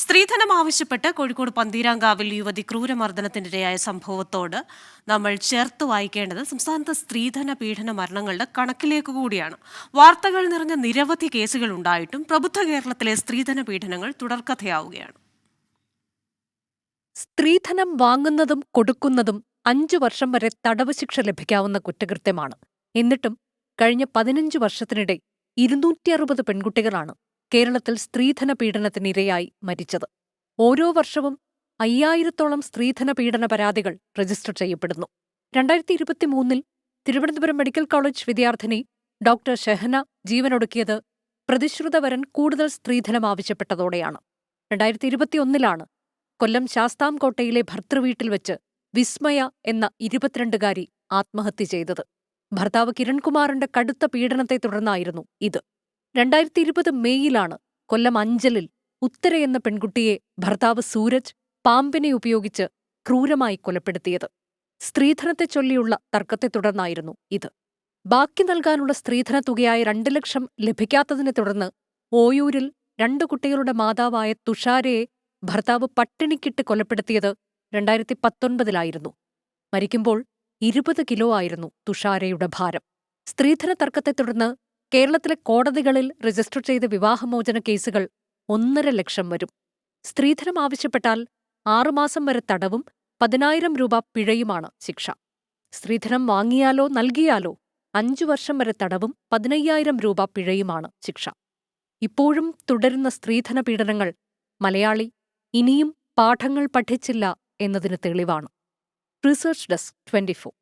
സ്ത്രീധനം ആവശ്യപ്പെട്ട് കോഴിക്കോട് പന്തീരാങ്കാവിൽ യുവതി ക്രൂരമർദ്ദനത്തിനിരയായ സംഭവത്തോട് നമ്മൾ ചേർത്ത് വായിക്കേണ്ടത് സംസ്ഥാനത്ത് സ്ത്രീധന പീഡന മരണങ്ങളുടെ കണക്കിലേക്ക് കൂടിയാണ്. വാർത്തകൾ നിറഞ്ഞ നിരവധി കേസുകൾ ഉണ്ടായിട്ടും പ്രബുദ്ധ കേരളത്തിലെ സ്ത്രീധന പീഡനങ്ങൾ തുടർക്കഥയാവുകയാണ്. സ്ത്രീധനം വാങ്ങുന്നതും കൊടുക്കുന്നതും 5 വർഷം വരെ തടവ് ശിക്ഷ ലഭിക്കാവുന്ന കുറ്റകൃത്യമാണ്. എന്നിട്ടും കഴിഞ്ഞ 15 വർഷത്തിനിടെ 260 പെൺകുട്ടികളാണ് കേരളത്തിൽ സ്ത്രീധന പീഡനത്തിനിരയായി മരിച്ചത്. ഓരോ വർഷവും 5000-ഓളം സ്ത്രീധന പീഡന പരാതികൾ രജിസ്റ്റർ ചെയ്യപ്പെടുന്നു. 2023 തിരുവനന്തപുരം മെഡിക്കൽ കോളേജ് വിദ്യാർത്ഥിനി ഡോക്ടർ ഷെഹന ജീവനൊടുക്കിയത് പ്രതിശ്രുതവരൻ കൂടുതൽ സ്ത്രീധനം ആവശ്യപ്പെട്ടതോടെയാണ്. 2021 കൊല്ലം ശാസ്താംകോട്ടയിലെ ഭർതൃവീട്ടിൽ വെച്ച് വിസ്മയ എന്ന 22-കാരി ആത്മഹത്യ ചെയ്തത്. ഭർത്താവ് കിരൺകുമാറിന്റെ കടുത്ത പീഡനത്തെ തുടർന്നായിരുന്നു ഇത്. 2020 മെയ്യിലാണ് കൊല്ലം അഞ്ചലിൽ ഉത്തര എന്ന പെൺകുട്ടിയെ ഭർത്താവ് സൂരജ് പാമ്പിനെ ഉപയോഗിച്ച് ക്രൂരമായി കൊലപ്പെടുത്തിയത്. സ്ത്രീധനത്തെ ചൊല്ലിയുള്ള തർക്കത്തെ തുടർന്നായിരുന്നു ഇത്. ബാക്കി നൽകാനുള്ള സ്ത്രീധന തുകയായ 2 ലക്ഷം ലഭിക്കാത്തതിനെ തുടർന്ന് ഓയൂരിൽ 2 കുട്ടികളുടെ മാതാവായ തുഷാരയെ ഭർത്താവ് പട്ടിണിക്കിട്ട് കൊലപ്പെടുത്തിയത് 2019 മരിക്കുമ്പോൾ 20 കിലോ ആയിരുന്നു തുഷാരയുടെ ഭാരം. സ്ത്രീധന തർക്കത്തെ തുടർന്ന് കേരളത്തിലെ കോടതികളിൽ രജിസ്റ്റർ ചെയ്ത വിവാഹമോചന കേസുകൾ 1.5 ലക്ഷം വരും. സ്ത്രീധനം ആവശ്യപ്പെട്ടാൽ 6 മാസം വരെ തടവും 10,000 രൂപ പിഴയുമാണ് ശിക്ഷ. സ്ത്രീധനം വാങ്ങിയാലോ നൽകിയാലോ 5 വർഷം വരെ തടവും 15,000 രൂപ പിഴയുമാണ് ശിക്ഷ. ഇപ്പോഴും തുടരുന്ന സ്ത്രീധന പീഡനങ്ങൾ മലയാളി ഇനിയും പാഠങ്ങൾ പഠിച്ചില്ല എന്നതിന് തെളിവാണ്. Research desk 24.